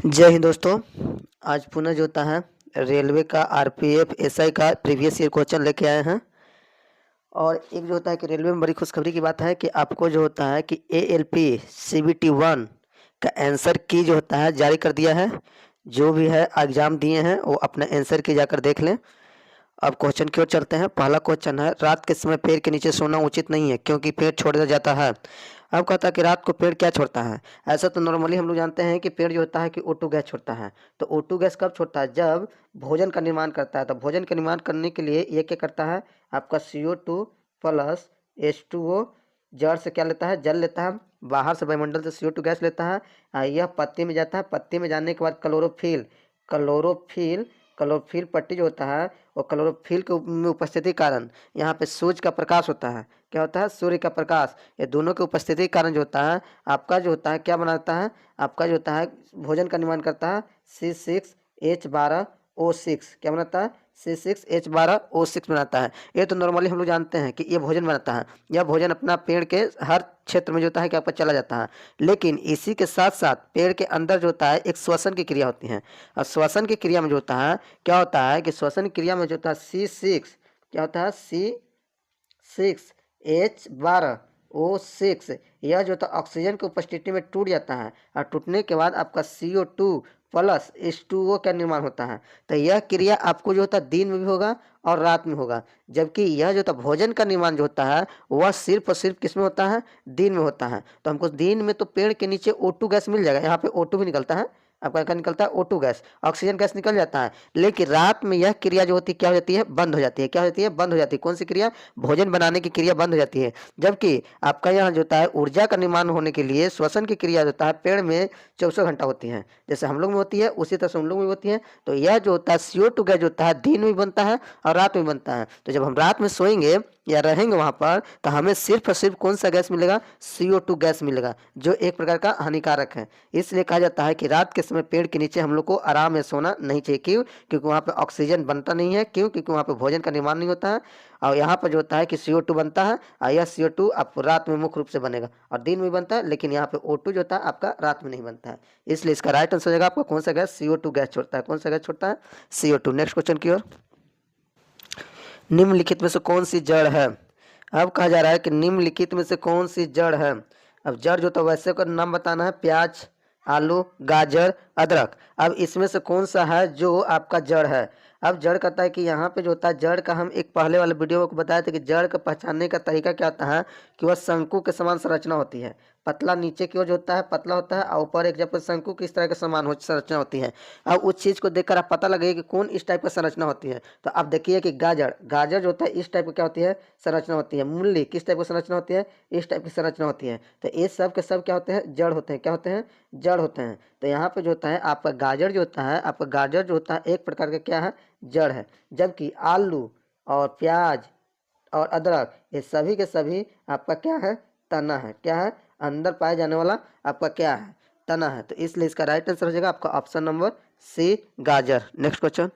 जय हिंद दोस्तों। आज पुनः जो होता है रेलवे का आरपीएफ एसआई का प्रीवियस ईयर क्वेश्चन लेके आए हैं। और एक जो होता है कि रेलवे में बड़ी खुशखबरी की बात है कि आपको जो होता है कि एएलपी सीबीटी 1 का आंसर की जो होता है जारी कर दिया है। जो भी है एग्ज़ाम दिए हैं वो अपना आंसर की जाकर देख लें। अब क्वेश्चन की ओर चलते हैं। पहला क्वेश्चन है, रात के समय पेड़ के नीचे सोना उचित नहीं है क्योंकि पेड़ छोड़ दिया जाता है। अब कहता है कि रात को पेड़ क्या छोड़ता है। ऐसा तो नॉर्मली हम लोग जानते हैं कि पेड़ जो होता है कि O2 गैस छोड़ता है। तो O2 गैस कब छोड़ता है? जब भोजन का निर्माण करता है। तो भोजन का निर्माण करने के लिए ये क्या करता है, आपका CO2 प्लस H2O जड़ से क्या लेता है, जल लेता है। बाहर से वायुमंडल से CO2 गैस लेता है। यह पत्ती में जाता है। पत्ती में जाने के बाद क्लोरोफिल क्लोरोफिल क्लोरोफिल पट्टी जो होता है वो क्लोरोफिल के में उपस्थिति के कारण यहाँ पे सूर्य का प्रकाश होता है। क्या होता है? सूर्य का प्रकाश। ये दोनों की उपस्थिति के कारण जो होता है आपका जो होता है क्या बनाता है, आपका जो होता है भोजन का निर्माण करता है C6H12O6। क्या बनाता है? C6H12O6 बनाता है। ये तो नॉर्मली हम लोग जानते हैं कि ये भोजन बनाता है। यह भोजन अपना पेड़ के हर क्षेत्र में जो होता है कि आपका चला जाता है। लेकिन इसी के साथ साथ पेड़ के अंदर जो होता है एक श्वसन की क्रिया होती है। और श्वसन की क्रिया में जो होता है क्या होता है कि श्वसन क्रिया में जो होता है C6 क्या होता है, C6H12O6 यह जो होता है ऑक्सीजन की उपस्थिति में टूट जाता है। और टूटने के बाद आपका CO2 प्लस H2O का निर्माण होता है। तो यह क्रिया आपको जो होता है दिन में भी होगा और रात में होगा। जबकि यह जो होता है भोजन का निर्माण जो होता है वह सिर्फ और सिर्फ किस में होता है, दिन में होता है। तो हमको दिन में तो पेड़ के नीचे O2 गैस मिल जाएगा। यहाँ पे O2 भी निकलता है, आपका क्या निकलता है, O2 गैस, ऑक्सीजन गैस निकल जाता है। लेकिन रात में यह क्रिया जो होती है क्या हो जाती है, बंद हो जाती है। क्या हो जाती है? बंद हो जाती है। कौन सी क्रिया? भोजन बनाने की क्रिया बंद हो जाती है। जबकि आपका यहाँ जो होता है ऊर्जा का निर्माण होने के लिए श्वसन की क्रिया जो होता है पेड़ में 24 घंटा होती है। जैसे हम लोग में होती है उसी तरह से उन लोग में होती है। तो यह जो होता है CO2 गैस जो होता है दिन में बनता है और रात में बनता है। तो जब हम रात में सोएंगे या रहेंगे वहाँ पर तो हमें सिर्फ और सिर्फ कौन सा गैस मिलेगा? CO2 गैस मिलेगा, जो एक प्रकार का हानिकारक है। इसलिए कहा जाता है कि रात के समय पेड़ के नीचे हम लोग को आराम में सोना नहीं चाहिए। क्यों? क्योंकि वहाँ पे ऑक्सीजन बनता नहीं है। क्यों? क्योंकि वहाँ पे भोजन का निर्माण नहीं होता है। और यहाँ पर जो होता है कि CO2 बनता है और यह CO2 आपको रात में मुख्य रूप से बनेगा और दिन में बनता है। लेकिन यहाँ पे O2 जो होता है आपका रात में नहीं बनता है। इसलिए इसका राइट आंसर हो जाएगा आपका कौन सा गैस? CO2 गैस छोड़ता है। कौन सा गैस छोड़ता है? CO2। नेक्स्ट क्वेश्चन की ओर। निम्नलिखित में से कौन सी जड़ है? अब कहा जा रहा है कि निम्नलिखित में से कौन सी जड़ है। अब जड़ जो तो वैसे का नाम बताना है, प्याज, आलू, गाजर, अदरक। अब इसमें से कौन सा है जो आपका जड़ है? अब जड़ कहता है कि यहाँ पे जो होता है जड़ का, हम एक पहले वाले वीडियो में बताया था कि जड़ का पहचानने का तरीका क्या होता है कि वह शंकु के समान संरचना होती है। पतला नीचे की ओर जो होता है पतला होता है और ऊपर एक जब शंकु की इस तरह के समान संरचना होती है। अब उस चीज़ को देखकर आप पता लगेगा कि कौन इस टाइप का संरचना होती है। तो आप देखिए कि गाजर गाजर जो होता है इस टाइप का क्या होती है, संरचना होती है। मूली किस टाइप की संरचना होती है? इस टाइप की संरचना होती है। तो ये सब के सब क्या होते हैं? जड़ होते हैं। क्या होते हैं? जड़ होते हैं। तो यहाँ पे जो होता है आपका गाजर जो होता है, आपका गाजर जो होता है एक प्रकार का क्या है, जड़ है। जबकि आलू और प्याज और अदरक ये सभी के सभी आपका क्या है, तना है। क्या है? अंदर पाया जाने वाला आपका क्या है, तना है। तो इसलिए इसका राइट आंसर हो जाएगा आपका ऑप्शन नंबर C, गाजर। Next question.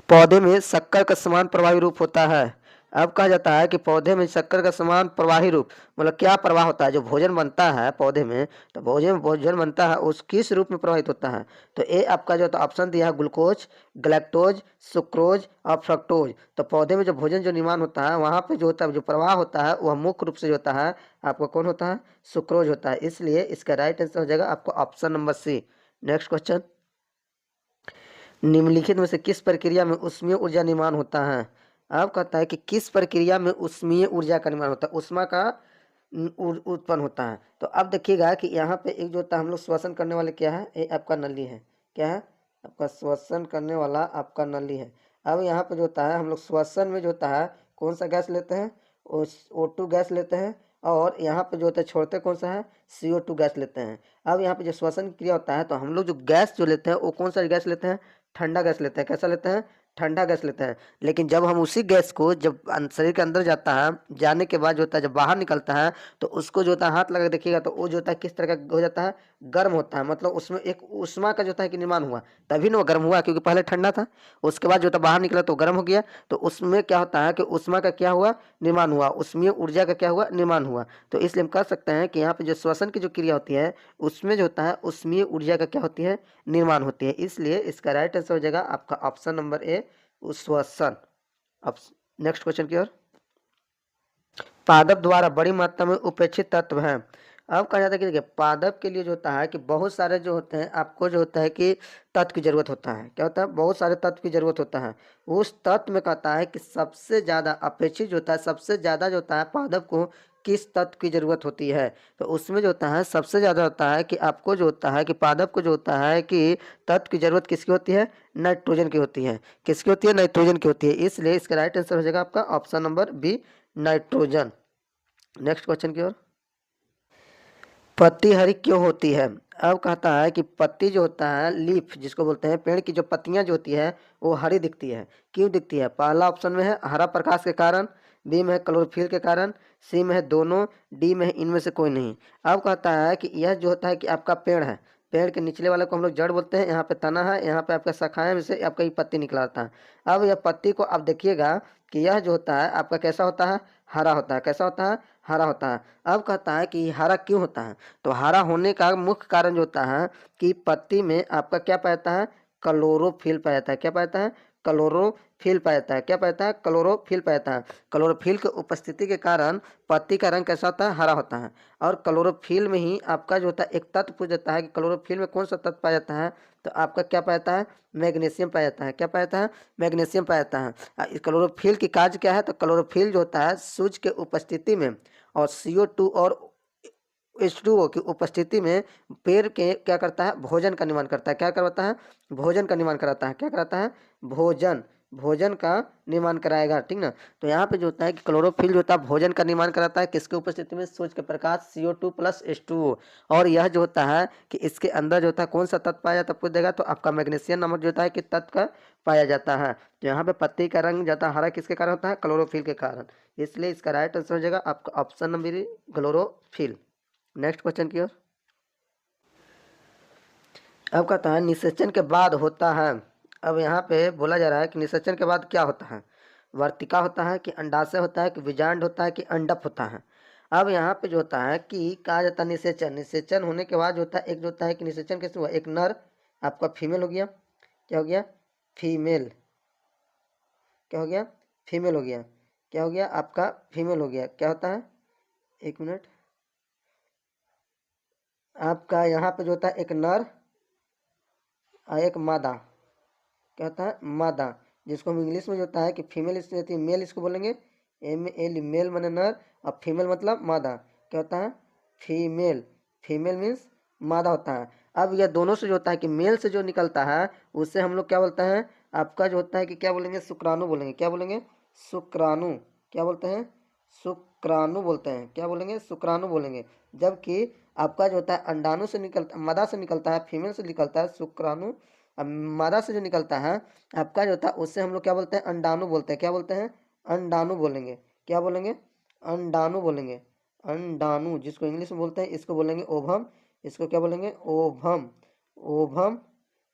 पौधे में शक्कर का समान प्रवाही रूप होता है। अब कहा जाता है कि पौधे में शक्कर का समान प्रवाही रूप मतलब क्या प्रवाह होता है? जो भोजन बनता है पौधे में, तो भोजन बनता है उस किस रूप में प्रवाहित होता है? तो ये आपका जो ऑप्शन दिया है ग्लूकोज, गैलेक्टोज, सुक्रोज और फ्रक्टोज। तो पौधे में जो भोजन जो निर्माण होता है वहाँ पे जो होता है जो प्रवाह होता है वह मुख्य रूप से जो होता है आपका कौन होता है? सुक्रोज होता है। इसलिए इसका राइट आंसर हो जाएगा आपको option number C। Next question. निम्नलिखित में से किस प्रक्रिया में ऊष्मीय ऊर्जा निर्माण होता है? अब कहता है कि किस प्रक्रिया में ऊष्मीय ऊर्जा का निर्माण होता है, ऊष्मा का उत्पन्न होता है। तो अब देखिएगा कि यहाँ पे एक जो होता है हम लोग श्वसन करने वाले क्या है, ये आपका नली है। क्या है? आपका श्वसन करने वाला आपका नली है। अब यहाँ पे जो होता है हम लोग श्वसन में जो होता है कौन सा गैस लेते हैं? O2 गैस लेते हैं। और यहाँ पे जो होता है छोड़ते कौन सा है? CO2 गैस लेते हैं। अब यहाँ पे जो श्वसन क्रिया होता है तो हम लोग जो गैस जो लेते हैं वो कौन सा गैस लेते हैं? ठंडा गैस लेते हैं। कैसा लेते हैं? ठंडा गैस लेते हैं, लेकिन जब हम उसी गैस को जब शरीर के अंदर जाता है, जाने के बाद जो होता है जब बाहर निकलता है तो उसको जो होता है हाथ लगा के देखिएगा तो वो जो होता है किस तरह का हो जाता है, गर्म होता है। मतलब उसमें एक ऊष्मा का जो होता है कि निर्माण हुआ, तभी ना वो गर्म हुआ, क्योंकि पहले ठंडा था, उसके बाद जो होता है बाहर निकला तो गर्म हो गया। तो उसमें क्या होता है कि ऊष्मा का क्या हुआ, निर्माण हुआ, उसमें ऊर्जा का क्या हुआ, निर्माण हुआ। तो इसलिए हम कह सकते हैं कि यहाँ पे जो श्वसन की जो क्रिया होती है उसमें जो होता है उसमें ऊर्जा का क्या होती है, निर्माण होती है। इसलिए इसका राइट आंसर हो जाएगा आपका ऑप्शन नंबर ए, श्वसन। अब नेक्स्ट क्वेश्चन की ओर। पादप द्वारा बड़ी मात्रा में उपेक्षित तत्व हैं। अब कहा जाता है कि देखिए पादप के लिए जो होता है कि बहुत सारे जो होते हैं आपको जो होता है कि तत्व की जरूरत होता है। क्या होता है, बहुत सारे तत्व की जरूरत होता है। उस तत्व में कहता है कि सबसे ज़्यादा अपेक्षित जो होता है, सबसे ज़्यादा जो होता है पादप को किस तत्व की जरूरत होती है, तो उसमें जो होता है सबसे ज़्यादा होता है कि आपको जो होता है कि पादप को जो होता है कि तत्व की जरूरत किसकी होती है, नाइट्रोजन की होती है। किसकी होती है, नाइट्रोजन की होती है। इसलिए इसका राइट आंसर हो जाएगा आपका option number B, nitrogen. Next question की ओर। पत्ती हरी क्यों होती है। अब कहता है कि पत्ती जो होता है, लीफ जिसको बोलते हैं, पेड़ की जो पत्तियां जो होती है वो हरी दिखती है। क्यों दिखती है, पहला ऑप्शन में है हरा प्रकाश के कारण, बी में है क्लोरोफिल के कारण, सी में है दोनों, डी में है इनमें से कोई नहीं। अब कहता है कि यह जो होता है कि आपका पेड़ है, पेड़ के निचले वाले को हम लोग जड़ बोलते हैं, यहाँ पे तना है, यहाँ पे आपका शाखाएं में से आपका ये पत्ती निकला आता है। अब यह पत्ती को आप देखिएगा कि यह जो होता है आपका कैसा होता है, हरा होता है। कैसा होता है, हरा होता है। अब कहता है कि हरा क्यों होता है, तो हरा होने का मुख्य कारण जो होता है कि पत्ती में आपका क्या पाया जाता है, क्लोरोफिल पाया जाता है। क्या पाया जाता है, क्लोरोफिल पाया जाता है। क्या पाया जाता है, क्लोरोफिल पाया जाता है। क्लोरोफिल की उपस्थिति के कारण पत्ती का रंग कैसा होता है, हरा होता है। और क्लोरोफिल में ही आपका जो होता है एक तत्व पूछ जाता है कि क्लोरोफिल में कौन सा तत्व पाया जाता है, तो आपका क्या पाया जाता है, मैग्नीशियम पाया जाता है। क्या पाया जाता है, मैग्नीशियम पाया जाता है। इस क्लोरोफिल की कार्य क्या है, तो क्लोरोफिल जो होता है सूर्य के उपस्थिति में और CO2 और H2O की उपस्थिति में पेड़ के क्या करता है, भोजन का निर्माण करता है। क्या करवाता है, भोजन का निर्माण कराता है। क्या कराता है, भोजन, भोजन का निर्माण कराएगा, ठीक ना। तो यहाँ पे जो होता है कि क्लोरोफिल जो होता है भोजन का निर्माण कराता है, किसके उपस्थिति में, सूर्य के प्रकाश, CO2 प्लस H2O। और यह जो होता है कि इसके अंदर जो होता है कौन सा तत्व पाया जाता है पूछ देगा, तो आपका मैग्नीशियम नामक जो होता है कि तत्व का पाया जाता है। तो यहाँ पे पत्ती का रंग ज्यादा हरा किसके कारण होता है, क्लोरोफिल के कारण। इसलिए इसका राइट आंसर हो जाएगा आपका option number chlorophyll. Next question की ओर। अब कहता है निषेचन के बाद होता है। अब यहाँ पे बोला जा रहा है कि निषेचन के बाद क्या होता है, वर्तिका होता है कि अंडाशय होता है कि बीजांड होता है कि अंडप होता है। अब यहाँ पे जो होता है कि कहा जाता है निषेचन, निषेचन होने के बाद जो होता है एक जो होता है कि निषेचन कैसे हुआ, एक नर आपका फीमेल हो गया। क्या हो गया, फीमेल। क्या हो गया, फीमेल हो गया। क्या हो गया आपका, फीमेल हो गया। क्या होता है, एक मिनट, आपका यहाँ पे जो होता है एक नर और एक मादा। क्या होता है, मादा, जिसको हम इंग्लिश में जो होता है कि फीमेल इसको होती है, मेल इसको बोलेंगे ML, मेल माने नर और फीमेल मतलब मादा। क्या होता है, फीमेल, फीमेल मीन्स मादा होता है। अब यह दोनों से जो होता है कि मेल से जो निकलता है उससे हम लोग क्या बोलते हैं, आपका जो होता है कि क्या बोलेंगे, शुक्राणु बोलेंगे। क्या बोलेंगे, शुक्राणु। क्या बोलते हैं, शुक्राणु बोलते हैं। क्या बोलेंगे, शुक्राणु बोलेंगे। जबकि आपका जो होता है अंडाणु से निकलता, मादा से निकलता है, फीमेल से निकलता है शुक्राणु। अब मादा से जो निकलता है आपका जो होता है उससे हम लोग क्या बोलते हैं, अंडाणु बोलते हैं। क्या बोलते हैं, अंडाणु बोलेंगे। क्या बोलेंगे, अंडाणु बोलेंगे। अंडाणु जिसको इंग्लिश में बोलते हैं इसको बोलेंगे ओभम। इसको क्या बोलेंगे, ओभम, ओभम।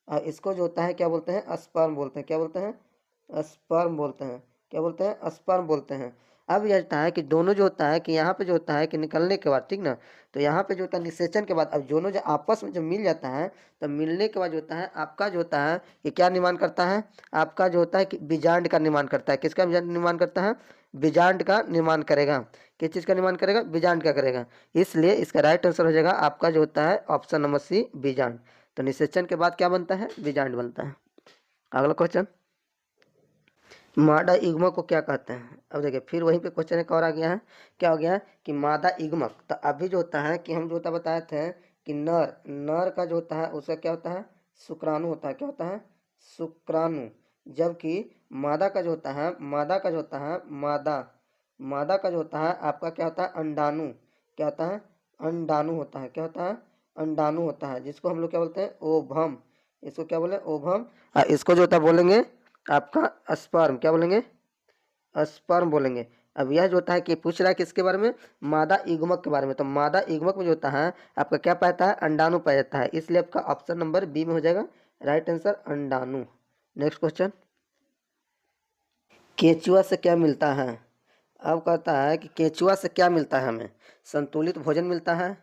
इसको जो होता है क्या बोलते हैं, स्पर्म बोलते हैं। क्या बोलते हैं, स्पर्म बोलते हैं। क्या बोलते हैं, स्पर्म बोलते हैं। अब यह होता है कि दोनों जो होता है कि यहाँ पे जो होता है कि निकलने के बाद, ठीक ना, तो यहाँ पे जो होता है निषेचन के बाद अब दोनों जो आपस में जब मिल जाता है तो मिलने के बाद जो होता है आपका जो होता है कि क्या निर्माण करता है, आपका जो होता है कि बीजांड का निर्माण करता है। किसका निर्माण करता है, बीजांड का निर्माण करेगा। किस चीज़ का निर्माण करेगा, बीजांड का करेगा। इसलिए इसका राइट आंसर हो जाएगा आपका जो होता है ऑप्शन नंबर सी, बीजांड। तो निषेचन के बाद क्या बनता है, बीजांड बनता है। अगला क्वेश्चन, मादा युग्मक को क्या कहते हैं। अब देखिए फिर वहीं पे क्वेश्चन एक और आ गया है। क्या हो गया है कि मादा युग्मक, तो अभी जो होता है कि हम जो होता बताए थे कि नर, नर का जो होता है उसका क्या होता है, शुक्राणु होता है। क्या होता है, शुक्राणु। जबकि मादा का जो होता है, मादा का जो होता है, मादा, मादा का जो होता है आपका क्या होता है, अंडाणु। क्या होता है, अंडाणु होता है। क्या होता है, अंडाणु होता है, जिसको हम लोग क्या बोलते हैं, ओभम। इसको क्या बोले, ओभम। इसको जो होता है बोलेंगे आपका स्पर्म, क्या बोलेंगे, स्पर्म बोलेंगे। अब यह जो होता है कि पूछ रहा है किसके बारे में, मादा युग्मक के बारे में। तो मादा युग्मक में जो होता है आपका क्या पाता है, अंडाणु पाया जाता है, इसलिए आपका ऑप्शन नंबर बी में हो जाएगा राइट आंसर, अंडाणु। नेक्स्ट क्वेश्चन, केचुआ से क्या मिलता है। अब कहता है कि केचुआ से क्या मिलता है हमें, संतुलित भोजन मिलता है,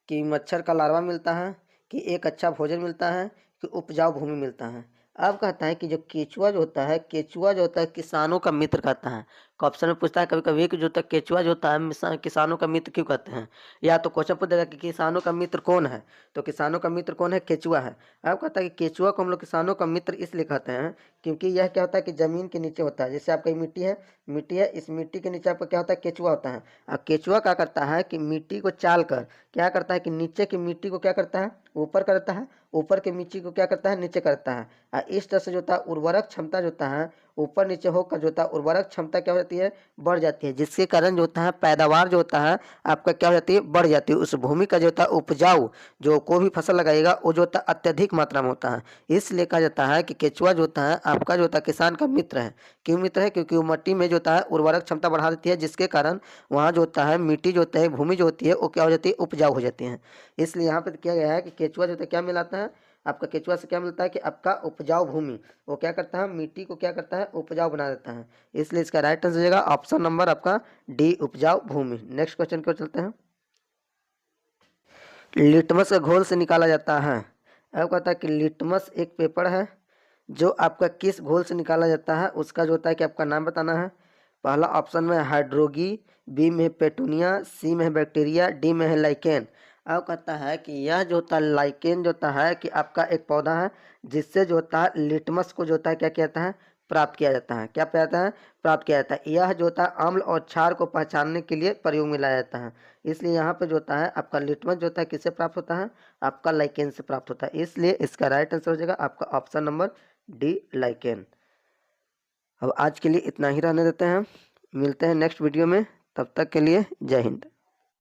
कि मच्छर का लार्वा मिलता है, कि एक अच्छा भोजन मिलता है, कि उपजाऊ भूमि मिलता है। अब कहता है कि जो केचुआ जो होता है, केचुआ जो होता है किसानों का मित्र कहता है। ऑप्शन में पूछता है कभी कभी कि जो होता है केचुआ जो होता है किसानों का मित्र क्यों कहते हैं, या तो क्वेश्चन पूछ देगा कि किसानों का मित्र कौन है, तो किसानों का मित्र कौन है, केचुआ है। अब कहता है कि केचुआ को हम लोग किसानों का मित्र इसलिए कहते हैं क्योंकि यह क्या होता है कि जमीन के नीचे होता है। जैसे आपका मिट्टी है, मिट्टी है, इस मिट्टी के नीचे आपका क्या होता है, केचुआ होता है। और केचुआ क्या करता है कि मिट्टी को चाल कर क्या करता है कि नीचे की मिट्टी को क्या करता है, ऊपर करता है, ऊपर की मिट्टी को क्या करता है, नीचे करता है। और इस तरह से जो होता है उर्वरक क्षमता जो होता है ऊपर नीचे होकर जो होता है उर्वरक क्षमता क्या हो जाती है, बढ़ जाती है, जिसके कारण जो होता है पैदावार जो होता है आपका क्या हो जाती है, बढ़ जाती है। उस भूमि का जो होता है उपजाऊ, जो कोई भी फसल लगाएगा वो जो होता है अत्यधिक मात्रा में होता है। इसलिए कहा जाता है कि केचुआ जो होता है आपका जो होता है किसान का मित्र है। क्यों मित्र है, क्योंकि वो मिट्टी में जो होता है उर्वरक क्षमता बढ़ा देती है, जिसके कारण वहाँ जो होता है मिट्टी जो होता है भूमि जो होती है वो क्या हो जाती है, उपजाऊ हो जाती है। इसलिए यहाँ पर किया गया है कि केचुआ जो होता है क्या मिलाता है, आपका केचुआ से क्या मिलता है कि आपका उपजाऊ भूमि, वो क्या करता है, मिट्टी को क्या करता है, उपजाऊ बना देता है। इसलिए इसका राइट आंसर हो जाएगा ऑप्शन नंबर आपका डी, उपजाऊ भूमि। नेक्स्ट क्वेश्चन की ओर चलते हैं, लिटमस का घोल से निकाला जाता है। अब कहता है कि लिटमस एक पेपर है जो आपका किस घोल से निकाला जाता है, उसका जो होता है कि आपका नाम बताना है। पहला ऑप्शन में हाइड्रोगी, बी में है पेटूनिया, सी में है बैक्टीरिया, डी में है लाइकेन। अब कहता है कि यह जो होता है लाइकेन जो होता है कि आपका एक पौधा है जिससे जो होता है लिटमस को जो होता है क्या कहता है, प्राप्त किया जाता है। क्या कहता है, प्राप्त किया जाता है। यह जो होता है अम्ल और क्षार को पहचानने के लिए प्रयोग में लाया जाता है। इसलिए यहाँ पे जो होता है आपका लिटमस जो होता है किससे प्राप्त होता है, आपका लाइकेन से प्राप्त होता है। इसलिए इसका राइट आंसर हो जाएगा आपका ऑप्शन नंबर डी, लाइकेन। अब आज के लिए इतना ही रहने देते हैं, मिलते हैं नेक्स्ट वीडियो में, तब तक के लिए जय हिंद।